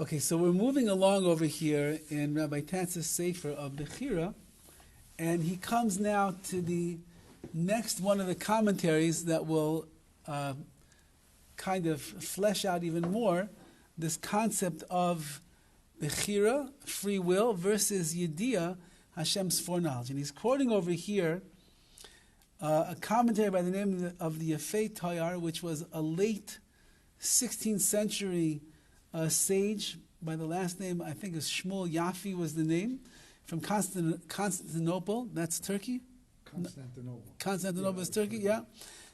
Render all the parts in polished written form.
Okay, so we're moving along over here in Rabbi Tatz's Sefer of BECHIRA, and he comes now to the next one of the commentaries that will kind of flesh out even more this concept of BECHIRA, free will, versus Yediyah, Hashem's foreknowledge. And he's quoting over here a commentary by the name of the Yafei Toar, which was a late 16th century sage by the last name, I think is Shmuel Yafei was the name, from Constantinople. That's Turkey? Constantinople is Turkey, yeah.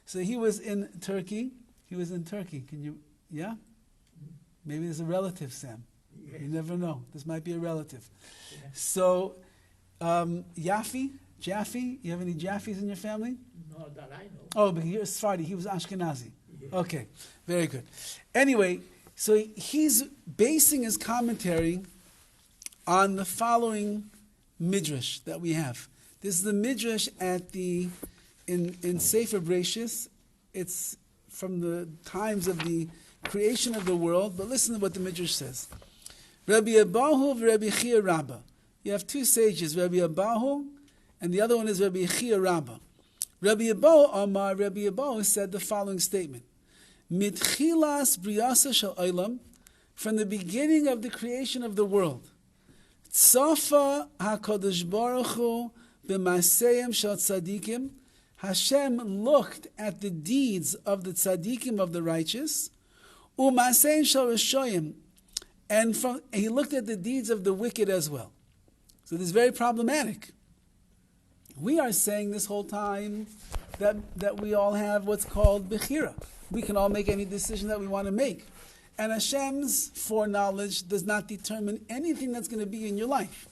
So he was in Turkey. Can you, yeah? Maybe there's a relative, Sam. Yeah. You never know. This might be a relative. Yeah. So, Yafei, Jaffe, you have any Jaffes in your family? No, that I know. Oh, but he was Sephardi. He was Ashkenazi. Yeah. Okay, very good. Anyway, so he's basing his commentary on the following Midrash that we have. This is the Midrash in Sefer Bereshis. It's from the times of the creation of the world, but listen to what the Midrash says. Rabbi Abahu Rabbi Chia Rabbah. You have two sages, Rabbi Abahu, and the other one is Rabbi Chia Rabbah. Rabbi Abahu said the following statement. Mitchilas briyasa shel olam, from the beginning of the creation of the world, Tzafa HaKadosh Baruch Hu b'maseyim shel tzadikim, Hashem looked at the deeds of the tzadikim, of the righteous, u'maseyim shel rishoyim, and he looked at the deeds of the wicked as well. So this is very problematic. We are saying this whole time that we all have what's called BECHIRA. We can all make any decision that we want to make. And Hashem's foreknowledge does not determine anything that's going to be in your life.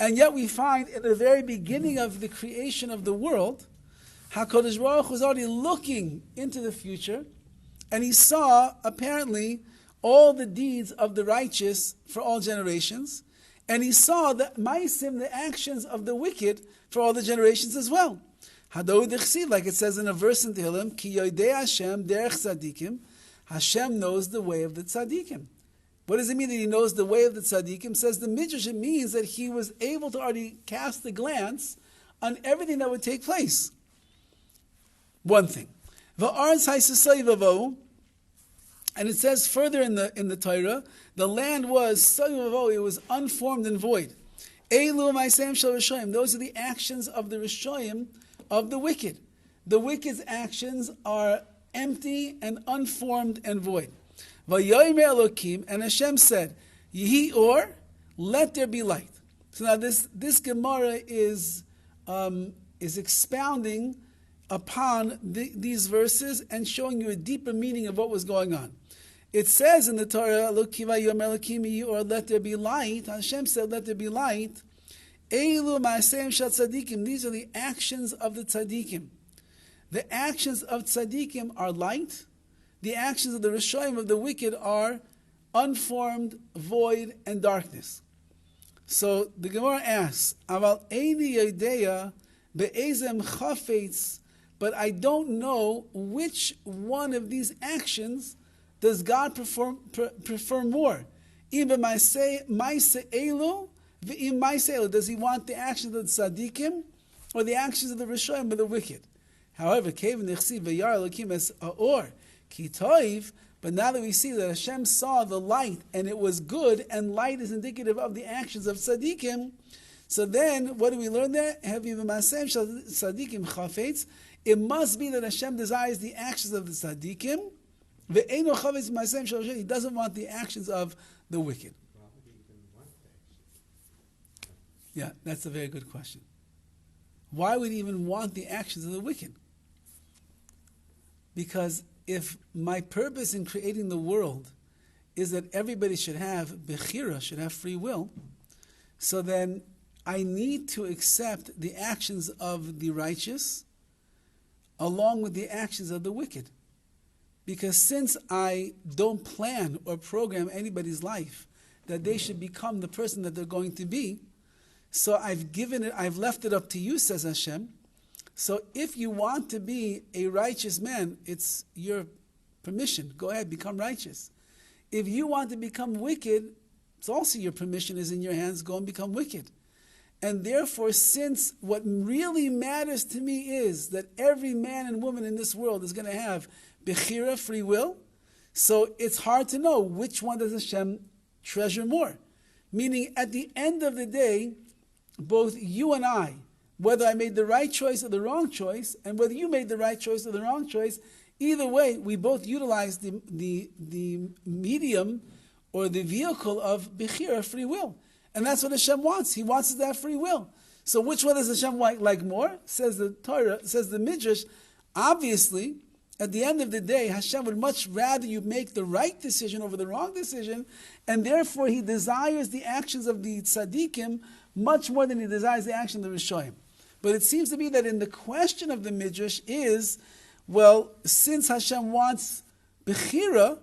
And yet we find at the very beginning of the creation of the world, HaKadosh Baruch Hu was already looking into the future, and he saw, apparently, all the deeds of the righteous for all generations, and he saw the ma'asim, the actions of the wicked, for all the generations as well. Like it says in a verse in Tehillim, Ki yodei Hashem derech tzadikim, Hashem knows the way of the tzadikim. What does it mean that he knows the way of the tzadikim? Says the Midrash, it means that he was able to already cast a glance on everything that would take place. One thing. And it says further in the Torah, the land was it was unformed and void. Those are the actions of the Rishoyim, of the wicked. The wicked's actions are empty and unformed and void. And Hashem said, Yehi or, let there be light. So now this Gemara is expounding upon these verses and showing you a deeper meaning of what was going on. It says in the Torah, or let there be light. Hashem said, let there be light. These are the actions of the tzadikim. The actions of tzadikim are light. The actions of the rishoyim, of the wicked, are unformed, void, and darkness. So the Gemara asks, Aval eini yodea be'ezem chafetz, but I don't know which one of these actions does God prefer more. Does he want the actions of the tzaddikim or the actions of the rishoyim or the wicked? However, but now that we see that Hashem saw the light and it was good, and light is indicative of the actions of tzaddikim, so then what do we learn there? It must be that Hashem desires the actions of the tzaddikim. He doesn't want the actions of the wicked. Yeah, that's a very good question. Why would he even want the actions of the wicked? Because if my purpose in creating the world is that everybody should have BECHIRA, should have free will, so then I need to accept the actions of the righteous along with the actions of the wicked. Because since I don't plan or program anybody's life that they should become the person that they're going to be, so I've left it up to you, says Hashem. So if you want to be a righteous man, it's your permission. Go ahead, become righteous. if you want to become wicked, it's also your permission is in your hands, go and become wicked. And therefore, since what really matters to me is that every man and woman in this world is going to have BECHIRA, free will, so it's hard to know which one does Hashem treasure more. Meaning, at the end of the day, both you and I, whether I made the right choice or the wrong choice, and whether you made the right choice or the wrong choice, either way, we both utilize the medium or the vehicle of BECHIRA, free will. And that's what Hashem wants. He wants us to have free will. So which one does Hashem like more? Says the Torah, says the Midrash, obviously, at the end of the day, Hashem would much rather you make the right decision over the wrong decision, and therefore He desires the actions of the tzaddikim much more than He desires the action of the Rishonim. But it seems to be that in the question of the Midrash is, well, since Hashem wants BECHIRA,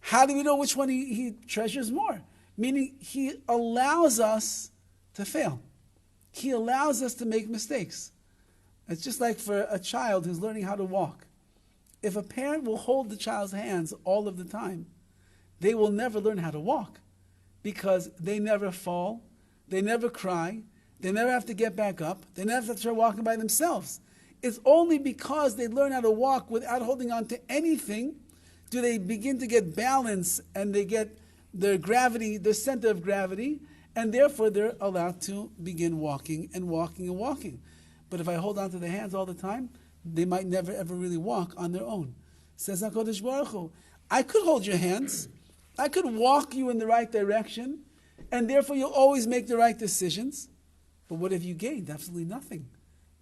how do we know which one he treasures more? Meaning, He allows us to fail. He allows us to make mistakes. It's just like for a child who's learning how to walk. If a parent will hold the child's hands all of the time, they will never learn how to walk because they never fall, they never cry, they never have to get back up, they never have to try walking by themselves. It's only because they learn how to walk without holding on to anything do they begin to get balance and they get their gravity, their center of gravity, and therefore they're allowed to begin walking and walking and walking. But if I hold on to the hands all the time, they might never ever really walk on their own. Says HaKadosh Baruch Hu, I could hold your hands, I could walk you in the right direction, and therefore you'll always make the right decisions. But what have you gained? Absolutely nothing.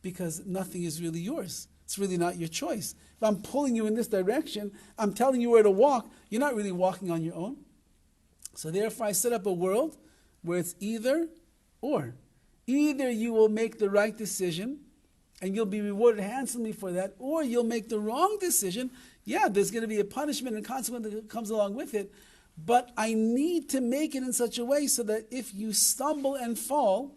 Because nothing is really yours. It's really not your choice. If I'm pulling you in this direction, I'm telling you where to walk, you're not really walking on your own. So therefore I set up a world where it's either or. Either you will make the right decision, and you'll be rewarded handsomely for that, or you'll make the wrong decision. Yeah, there's going to be a punishment and consequence that comes along with it, but I need to make it in such a way so that if you stumble and fall,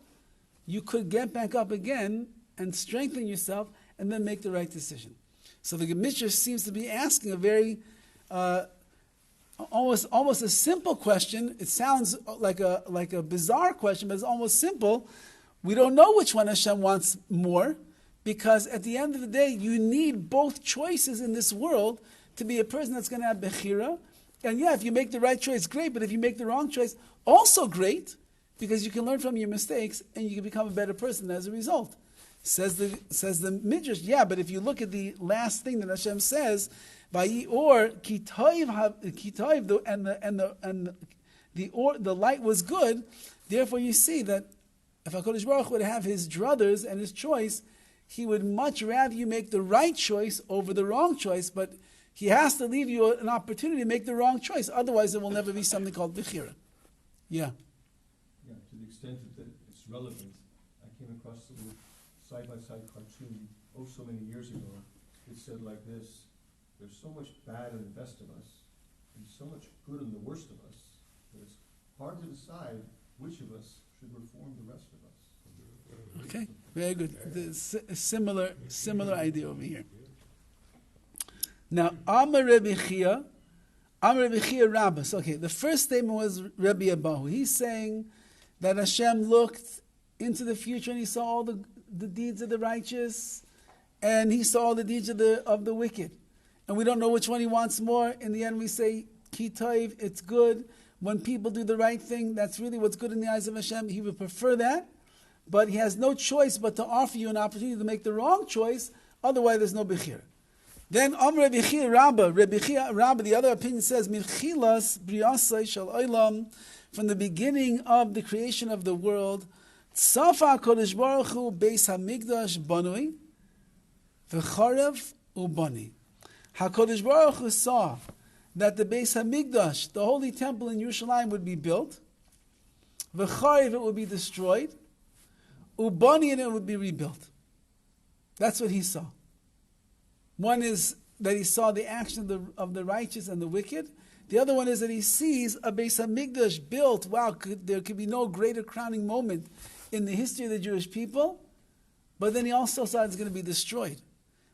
you could get back up again and strengthen yourself and then make the right decision. So the Midrash seems to be asking a very, almost a simple question. It sounds like a bizarre question, but it's almost simple. We don't know which one Hashem wants more, because at the end of the day, you need both choices in this world to be a person that's going to have BECHIRA. And yeah, if you make the right choice, great. But if you make the wrong choice, also great, because you can learn from your mistakes and you can become a better person as a result. Says the Midrash, yeah, but if you look at the last thing that Hashem says, or the light was good, therefore you see that if HaKadosh Baruch Hu would have His druthers and His choice, He would much rather you make the right choice over the wrong choice, but He has to leave you an opportunity to make the wrong choice. Otherwise, there will never be something called BECHIRA. Yeah. Yeah, to the extent that it's relevant, I came across a little side-by-side cartoon, so many years ago. It said like this: there's so much bad in the best of us, and so much good in the worst of us, that it's hard to decide which of us should reform the rest of us. Okay, very good. A similar idea over here. Now, Amar Rabbi Chia Rabbi. So, okay, the first statement was Rabbi Abahu. He's saying that Hashem looked into the future and He saw all the deeds of the righteous, and He saw all the deeds of the wicked. And we don't know which one He wants more. In the end, we say, Ki Tov, it's good. When people do the right thing, that's really what's good in the eyes of Hashem. He would prefer that. But He has no choice but to offer you an opportunity to make the wrong choice. Otherwise, there's no BECHIRA. Then Rabbi Rabbi, the other opinion says, Mirchilas Briasai Shal Olam, from the beginning of the creation of the world, Tzafa HaKadosh Baruch Hu Beis HaMikdash Banui, V'charev Ubani. HaKadosh Baruch Hu saw that the Beis HaMikdash, the holy temple in Yerushalayim, would be built, V'charev, it would be destroyed, Ubani, and it would be rebuilt. That's what He saw. One is that He saw the action of the righteous and the wicked. The other one is that He sees a Beis HaMikdash built. Wow, there could be no greater crowning moment in the history of the Jewish people. But then He also saw it's going to be destroyed.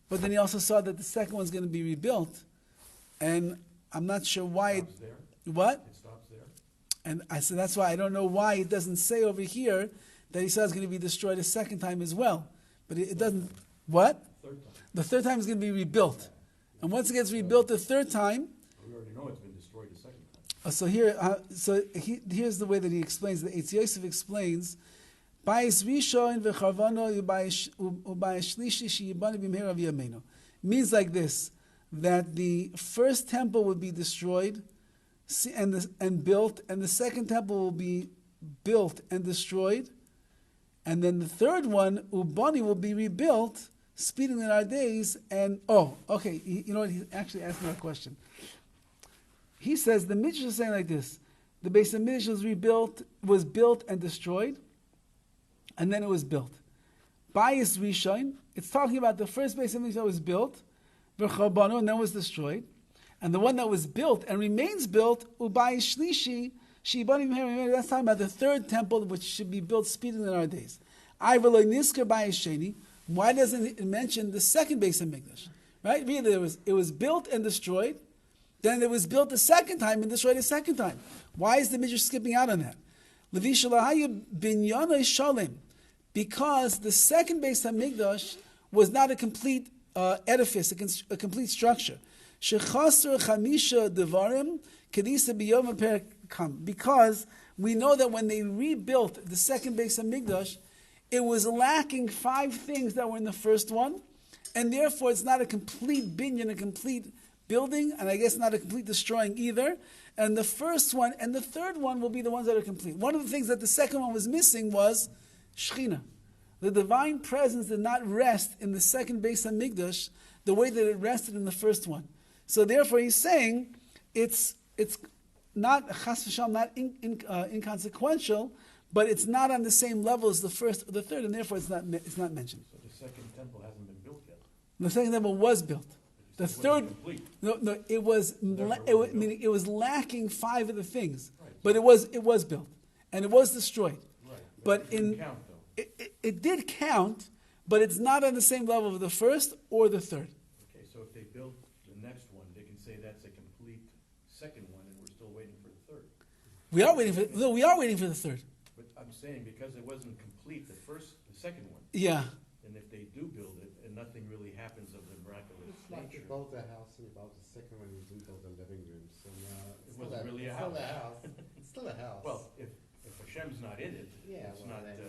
But then He also saw that the second one's going to be rebuilt. And I'm not sure why. What? It stops there. And I said that's why I don't know why it doesn't say over here that he says it's going to be destroyed a second time as well. But it doesn't. What? Third time. The third time is going to be rebuilt. And once it gets rebuilt the third time, We already know it's been destroyed the second time. here's the way that he explains. The Eitz Yosef explains. Means like this, that the first temple would be destroyed and built, and the second temple will be built and destroyed, and then the third one, Ubani, will be rebuilt, speeding in our days. And you know what? He actually asked me a question. He says the Midrash is saying like this: the base of Midrash was built and destroyed, and then it was built. Bayis Rishon, it's talking about the first base of Midrash that was built, v'chabanu, and then was destroyed, and the one that was built and remains built, Ubayis Shlishi, that's talking about the third temple which should be built speedily in our days. Why doesn't it mention the second base of Mikdash? Right? It was built and destroyed, then it was built the second time and destroyed a second time. Why is the Midrash skipping out on that? Because the second base of Mikdash was not a complete edifice, a complete structure. Because we know that when they rebuilt the second base of Mikdash, it was lacking 5 things that were in the first one, and therefore it's not a complete binyan, a complete building, and I guess not a complete destroying either. And the first one and the third one will be the ones that are complete. One of the things that the second one was missing was Shechina. The divine presence did not rest in the second base of Mikdash the way that it rested in the first one. So therefore he's saying it's not chas v'shalom, not inconsequential, but it's not on the same level as the first or the third, and therefore it's not mentioned. So the second temple hasn't been built yet. The second temple was built. The third, it was lacking 5 of the things, right. But it was built and it was destroyed. Right. But it didn't count, though. It did count, but it's not on the same level of the first or the third. Okay, so if they built the next one, they can say that's a complete second one, and we're still waiting for the third. We are waiting for the third. But I'm saying because it wasn't complete the second one. Yeah. And if they do build it, and nothing really happens of the miraculous It's like nature. you built a house and you built the second one, you didn't build the living rooms. And, It wasn't really a house. It's still a house. Well, if Hashem's not in it, Yeah, it's well, not. then-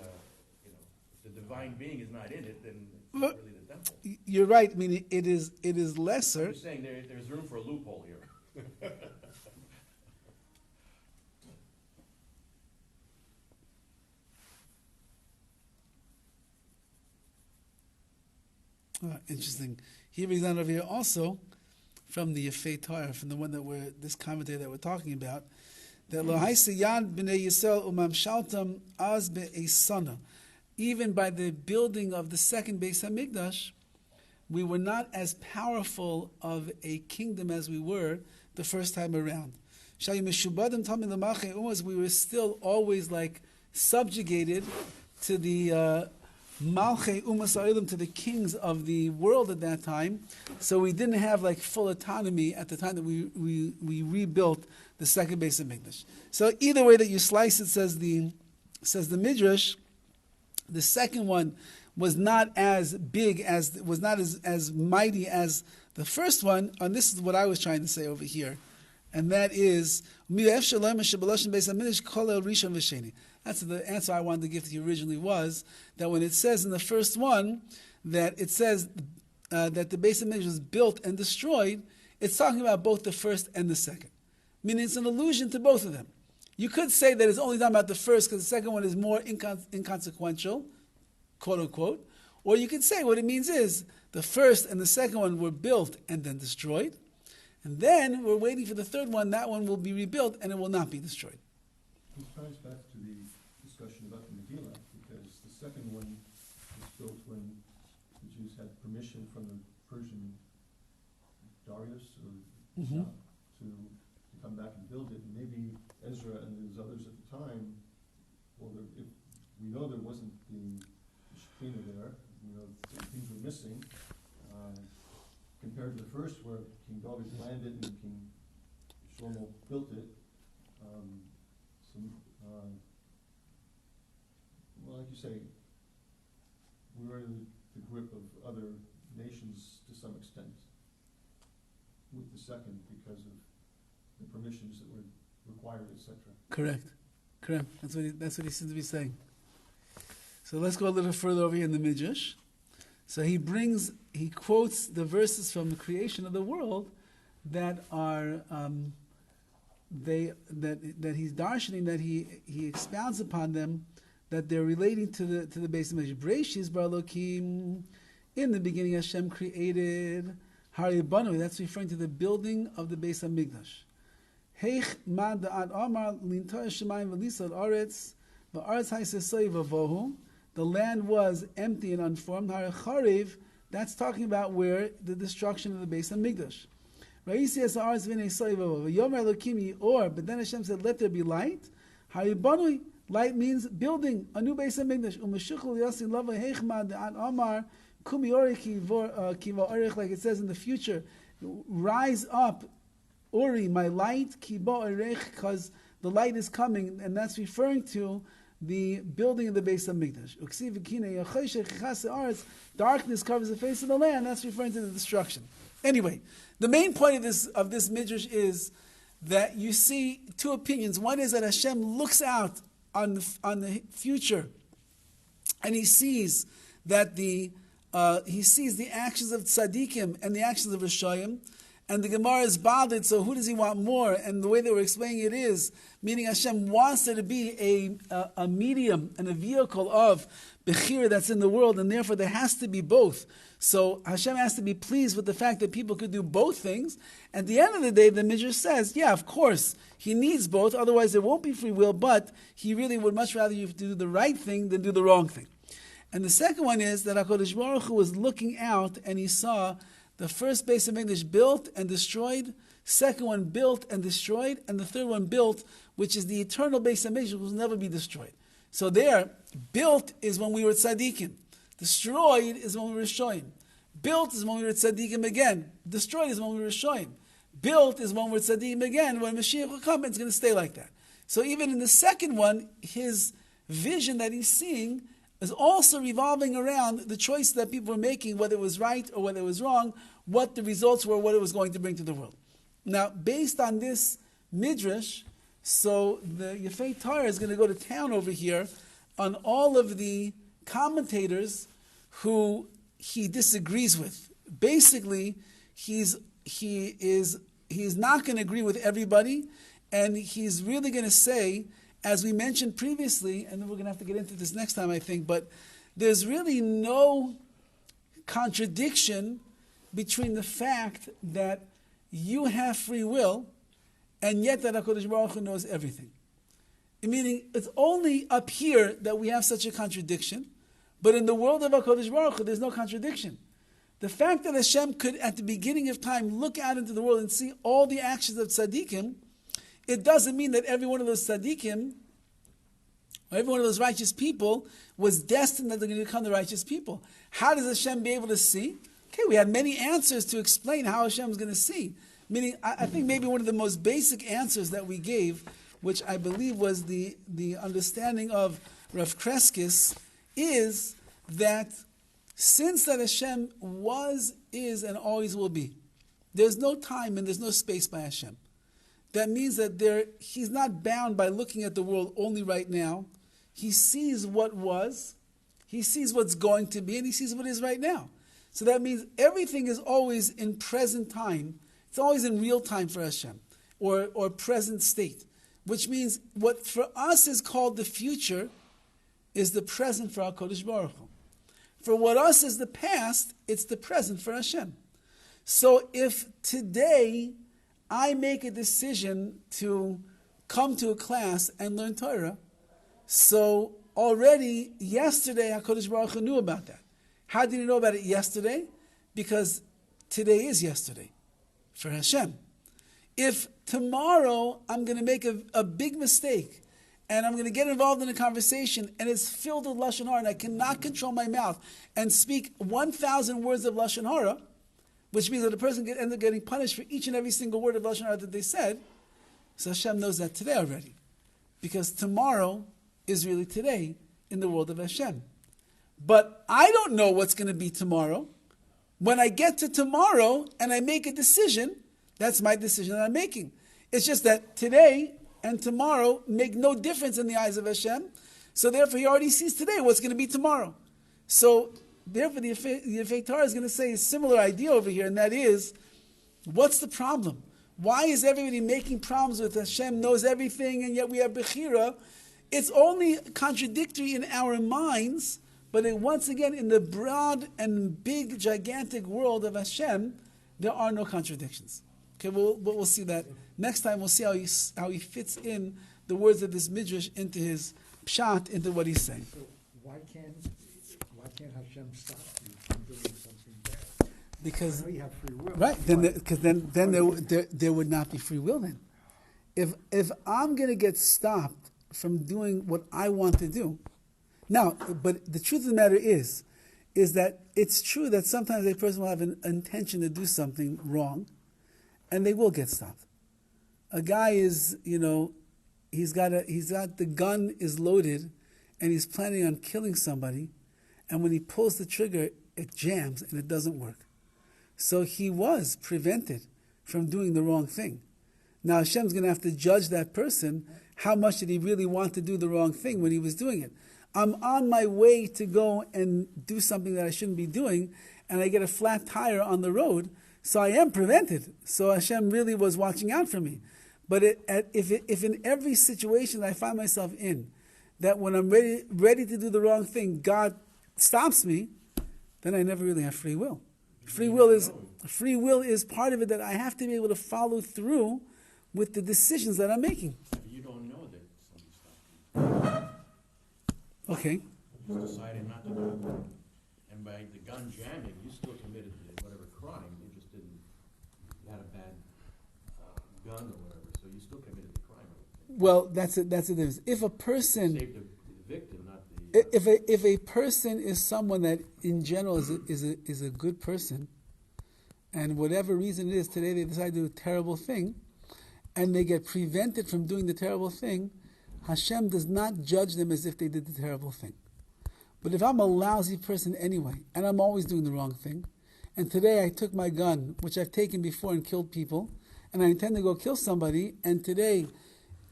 If the divine being is not in it, then it's not really the temple. You're right. I mean, it is I'm lesser. just saying there's room for a loophole here. Interesting. He brings down over here also from the Yafei Toar, from the one this commentary that we're talking about, that lo haisa yad b'nei Yisrael umamshaltam az be'esana. Even by the building of the second Beis Hamikdash, we were not as powerful of a kingdom as we were the first time around. We were still always like subjugated to the Malchei Umas Ha'olam, to the kings of the world at that time. So we didn't have like full autonomy at the time that we rebuilt the second Beis Hamikdash. So either way that you slice it, says the Midrash, the second one was not as big was not as mighty as the first one, and this is what I was trying to say over here, and that is that's the answer I wanted to give to you originally, was that when it says in the first one that it says that the Beis Hamikdash was built and destroyed, it's talking about both the first and the second, meaning it's an allusion to both of them. You could say that it's only talking about the first because the second one is more inconsequential, quote unquote. Or you could say what it means is the first and the second one were built and then destroyed. And then we're waiting for the third one. That one will be rebuilt and it will not be destroyed. This ties back to the discussion about the Megillah, because the second one was built when the Jews had permission from the Persian Darius or Shah to come back and build it. And maybe Ezra and those others at the time, if we know there wasn't the Shekhinah there, things were missing, compared to the first where King Dovid landed and King Shlomo built it. you say, we're in the grip of other nations to some extent with the second because of the permissions that were required, etc. Correct. That's what he seems to be saying. So let's go a little further over here in the Midrash. So he quotes the verses from the creation of the world that are that he's darshaning, that he expounds upon them, that they're relating to the base of Midrash. Breshis bar Elokim, in the beginning Hashem created Haribanu. That's referring to the building of the base of Mikdash. Heich ma da'at amar lintoy shemayim v'lisad aretz v'aretz ha'isesoi v'vohu. The land was empty and unformed. Haricharev, that's talking about where the destruction of the base of Mikdash. Ra'isi es ha'aretz v'nesoi v'vohu. V'yomer Elokim yi'or. But then Hashem said, let there be light. Haribanu, light means building a new base of Mikdash. U'meshukul yasin lava heich ma da'at amar kum yori ki v'orech, like it says in the future. Rise up, Uri, my light, kibo erech, because the light is coming, and that's referring to the building of the base of Mikdash. Darkness covers the face of the land. That's referring to the destruction. Anyway, the main point of this midrash is that you see two opinions. One is that Hashem looks out on the future, and he sees that the actions of tzaddikim and the actions of Rishayim. And the Gemara is bothered, so who does he want more? And the way they were explaining it is, meaning Hashem wants there to be a medium and a vehicle of BECHIRA that's in the world, and therefore there has to be both. So Hashem has to be pleased with the fact that people could do both things. At the end of the day, the Midrash says, yeah, of course, he needs both, otherwise there won't be free will, but he really would much rather you do the right thing than do the wrong thing. And the second one is that HaKadosh Baruch Hu was looking out and he saw the first base of English built and destroyed, second one built and destroyed, and the third one built, which is the eternal base of English, which will never be destroyed. So there, built is when we were tzaddikim. Destroyed is when we were shoyim. Built is when we were tzaddikim again. Destroyed is when we were shoyim. Built is when we're tzaddikim again. When Mashiach will come, it's going to stay like that. So even in the second one, his vision that he's seeing is also revolving around the choice that people were making, whether it was right or whether it was wrong, what the results were, what it was going to bring to the world. Now, based on this midrash, so the Yafei Toar is going to go to town over here on all of the commentators who he disagrees with. Basically, he's not going to agree with everybody, and he's really going to say, as we mentioned previously, and then we're going to have to get into this next time, I think, but there's really no contradiction between the fact that you have free will and yet that HaKadosh Baruch Hu knows everything. Meaning, it's only up here that we have such a contradiction, but in the world of HaKadosh Baruch Hu, there's no contradiction. The fact that Hashem could, at the beginning of time, look out into the world and see all the actions of tzaddikim, it doesn't mean that every one of those tzaddikim, or every one of those righteous people, was destined that they're going to become the righteous people. How does Hashem be able to see? Okay, we had many answers to explain how Hashem is going to see. Meaning, I think maybe one of the most basic answers that we gave, which I believe was the understanding of Rav Kreskis, is that since that Hashem was, is, and always will be, there's no time and there's no space by Hashem. That means that he's not bound by looking at the world only right now. He sees what was, he sees what's going to be, and he sees what is right now. So that means everything is always in present time. It's always in real time for Hashem, or present state. Which means what for us is called the future is the present for HaKadosh Baruch Hu. For what us is the past, it's the present for Hashem. So if today I make a decision to come to a class and learn Torah, so already yesterday HaKadosh Baruch Hu knew about that. How did he know about it yesterday? Because today is yesterday for Hashem. If tomorrow I'm going to make a big mistake and I'm going to get involved in a conversation and it's filled with Lashon Hara and I cannot control my mouth and speak 1,000 words of Lashon Hara, which means that the person could end up getting punished for each and every single word of Lashon Hara that they said, so Hashem knows that today already. Because tomorrow is really today, in the world of Hashem. But I don't know what's going to be tomorrow. When I get to tomorrow and I make a decision, that's my decision that I'm making. It's just that today and tomorrow make no difference in the eyes of Hashem. So therefore, he already sees today what's going to be tomorrow. So therefore, the Yafei Toar is going to say a similar idea over here, and that is, what's the problem? Why is everybody making problems with Hashem knows everything, and yet we have BECHIRA? It's only contradictory in our minds, but once again, in the broad and big, gigantic world of Hashem, there are no contradictions. Okay, we'll see that next time. We'll see how he fits in the words of this midrash into his pshat, into what he's saying. So why can't Hashem stop you from doing something bad? Because I know you have free will. right, then there would not be free will then. If I'm going to get stopped from doing what I want to do, now, but the truth of the matter is that it's true that sometimes a person will have an intention to do something wrong, and they will get stopped. A guy is, he's got the gun is loaded, and he's planning on killing somebody, and when he pulls the trigger, it jams and it doesn't work. So he was prevented from doing the wrong thing. Now Hashem's going to have to judge that person. How much did he really want to do the wrong thing when he was doing it? I'm on my way to go and do something that I shouldn't be doing, and I get a flat tire on the road, so I am prevented. So Hashem really was watching out for me. But if in every situation that I find myself in, that when I'm ready to do the wrong thing, God stops me, then I never really have free will. Free will is part of it, that I have to be able to follow through with the decisions that I'm making. You don't know that somebody stopped you. Okay. You just decided not to do it. And by the gun jamming, you still committed whatever crime. You just didn't, you had a bad gun or whatever, so you still committed the crime. Well, that's it. That's the difference. If a person Save the victim, not the... if a person is someone that in general is a good person, and whatever reason it is, today they decide to do a terrible thing, and they get prevented from doing the terrible thing, Hashem does not judge them as if they did the terrible thing. But if I'm a lousy person anyway, and I'm always doing the wrong thing, and today I took my gun, which I've taken before and killed people, and I intend to go kill somebody, and today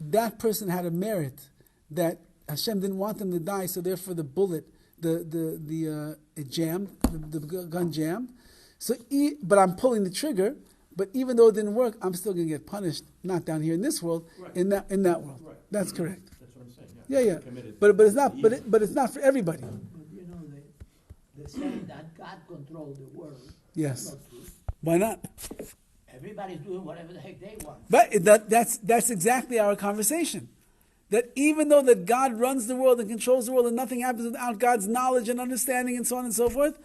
that person had a merit that Hashem didn't want them to die, so therefore the bullet, it jammed, the gun jammed. So, but I'm pulling the trigger. But even though it didn't work, I'm still going to get punished. Not down here in this world, right. in that world. Right. That's correct. That's what I'm saying. Yeah. But it's not. But it's not for everybody. They say that God controls the world. Yes. That's not true. Why not? Everybody's doing whatever the heck they want. But that's exactly our conversation. That even though that God runs the world and controls the world, and nothing happens without God's knowledge and understanding and so on and so forth,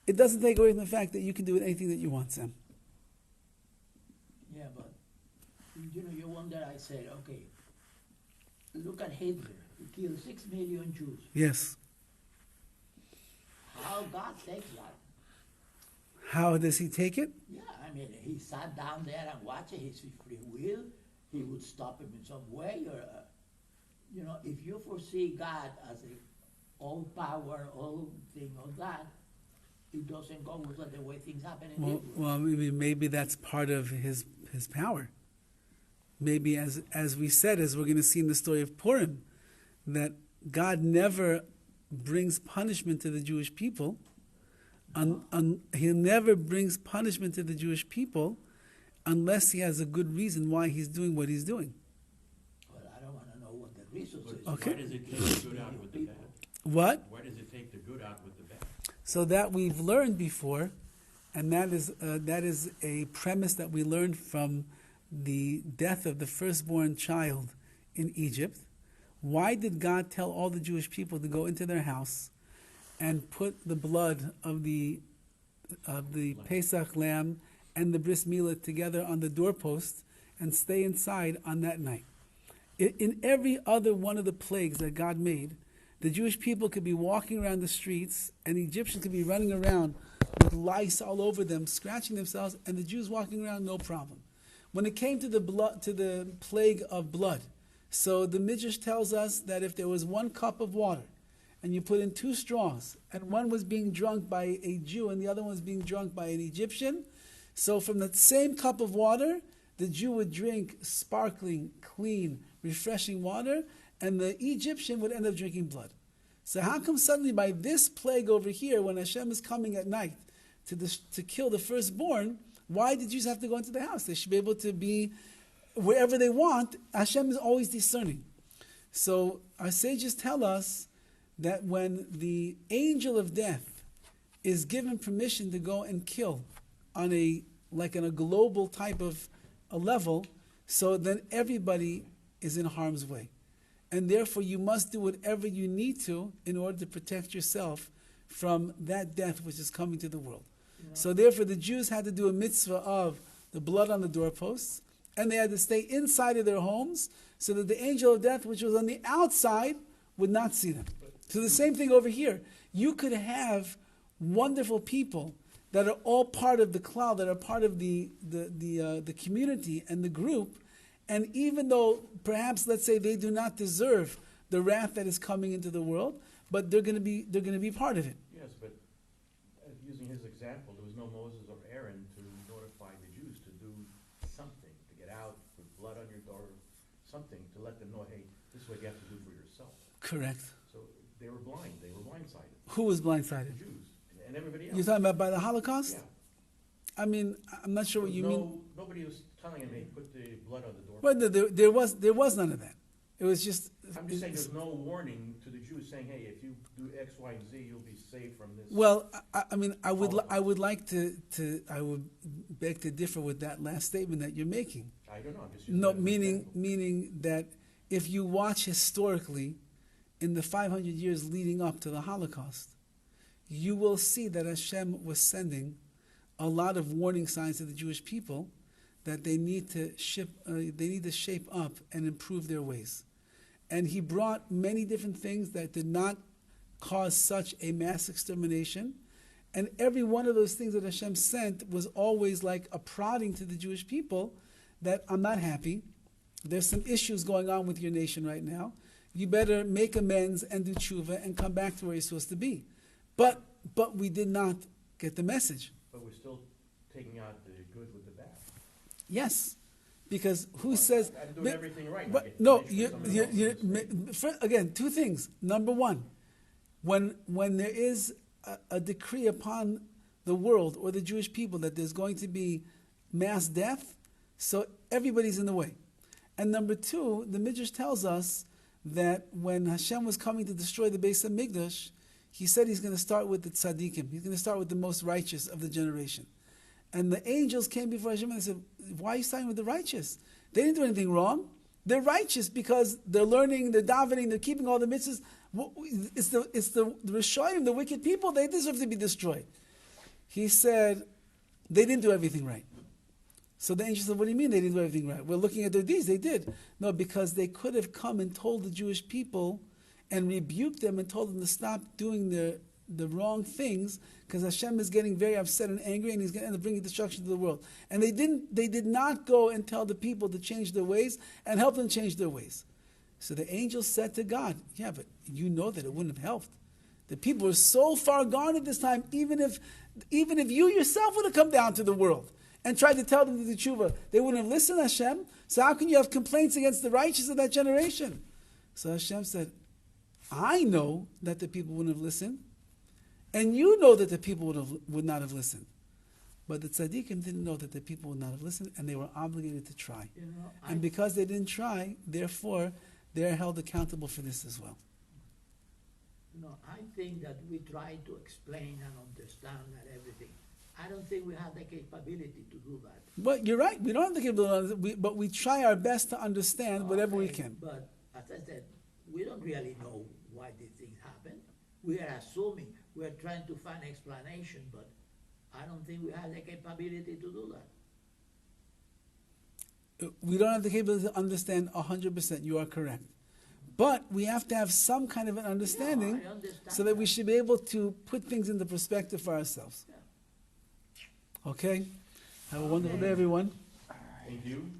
it doesn't take away from the fact that you can do anything that you want, Sam. Yeah, but you wonder. I said, okay, look at Hitler. He killed 6 million Jews. Yes. How God takes that? How does he take it? Yeah, I mean, he sat down there and watched it. His free will. He would stop him in some way, or if you foresee God as all power, all thing, all that, it doesn't go with the way things happen in Israel. Well, maybe that's part of his power. Maybe, as we said, as we're going to see in the story of Purim, that God never brings punishment to the Jewish people. He never brings punishment to the Jewish people unless he has a good reason why he's doing what he's doing. Well, I don't want to know what the reason is. Okay. Why does it take the good out with the bad? What? Why does it take the good out with the bad? So that we've learned before, and that is a premise that we learned from the death of the firstborn child in Egypt. Why did God tell all the Jewish people to go into their house and put the blood of the Pesach lamb and the bris milah together on the doorpost and stay inside on that night? In every other one of the plagues that God made, the Jewish people could be walking around the streets, and the Egyptians could be running around with lice all over them, scratching themselves, and the Jews walking around, no problem. When it came to the plague of blood, so the Midrash tells us that if there was 1 cup of water, and you put in 2 straws, and one was being drunk by a Jew and the other one was being drunk by an Egyptian, so from that same cup of water, the Jew would drink sparkling, clean, refreshing water, and the Egyptian would end up drinking blood. So how come suddenly by this plague over here, when Hashem is coming at night to kill the firstborn, why did Jews have to go into the house? They should be able to be wherever they want. Hashem is always discerning. So our sages tell us that when the angel of death is given permission to go and kill on a global type of a level, so then everybody is in harm's way. And therefore you must do whatever you need to in order to protect yourself from that death which is coming to the world. Yeah. So therefore the Jews had to do a mitzvah of the blood on the doorposts, and they had to stay inside of their homes so that the angel of death, which was on the outside, would not see them. So the same thing over here. You could have wonderful people that are all part of the cloud, that are part of the community and the group, and even though perhaps, let's say, they do not deserve the wrath that is coming into the world, but they're going to be part of it. Yes, but using his example, there was no Moses or Aaron to notify the Jews to do something, to get out, put blood on your door, something to let them know, hey, this is what you have to do for yourself. Correct. So they were blind. They were blindsided. Who was blindsided? The Jews and everybody else. You're talking about by the Holocaust? Yeah. I mean, I'm not sure what you mean. Nobody was telling him, hey, put the blood on the door. Well, there was none of that. It was just. I'm just saying, there's no warning to the Jews saying, hey, if you do X, Y, and Z, you'll be saved from this. Well, I mean, I would beg to differ with that last statement that you're making. I don't know. I'm just using No, that as an example. meaning that if you watch historically, in the 500 years leading up to the Holocaust, you will see that Hashem was sending a lot of warning signs to the Jewish people that they need to shape up and improve their ways. And he brought many different things that did not cause such a mass extermination. And every one of those things that Hashem sent was always like a prodding to the Jewish people that I'm not happy. There's some issues going on with your nation right now. You better make amends and do tshuva and come back to where you're supposed to be. But we did not get the message. But we're still taking out the good with the bad. Yes, because who says? I'm doing everything right. But no, again, 2 things. Number one, when there is a decree upon the world or the Jewish people that there's going to be mass death, so everybody's in the way. And number 2, the Midrash tells us that when Hashem was coming to destroy the Beis HaMikdash, he said he's going to start with the tzaddikim. He's going to start with the most righteous of the generation. And the angels came before Hashem and they said, why are you starting with the righteous? They didn't do anything wrong. They're righteous because they're learning, they're davening, they're keeping all the mitzvahs. It's the Rishoyim, the wicked people, they deserve to be destroyed. He said, they didn't do everything right. So the angel said, what do you mean they didn't do everything right? We're looking at their deeds. They did. No, because they could have come and told the Jewish people and rebuked them and told them to stop doing the wrong things, because Hashem is getting very upset and angry and he's going to end up bringing destruction to the world. And they did not go and tell the people to change their ways and help them change their ways. So the angel said to God, yeah, but you know that it wouldn't have helped. The people were so far gone at this time, even if you yourself would have come down to the world and tried to tell them to do tshuva, they wouldn't have listened to Hashem. So how can you have complaints against the righteous of that generation? So Hashem said, I know that the people wouldn't have listened, and you know that the people would not have listened. But the tzaddikim didn't know that the people would not have listened, and they were obligated to try. And because they didn't try, therefore, they're held accountable for this as well. I think that we try to explain and understand and everything. I don't think we have the capability to do that. But you're right. We don't have the capability, but we try our best to understand whatever we can. But as I said, we don't really know why these things happen. We are assuming. We are trying to find explanation, but I don't think we have the capability to do that. We don't have the capability to understand 100%. You are correct. But we have to have some kind of an understanding so that we should be able to put things into perspective for ourselves. Yeah. Okay? Have a wonderful day, everyone. Thank you.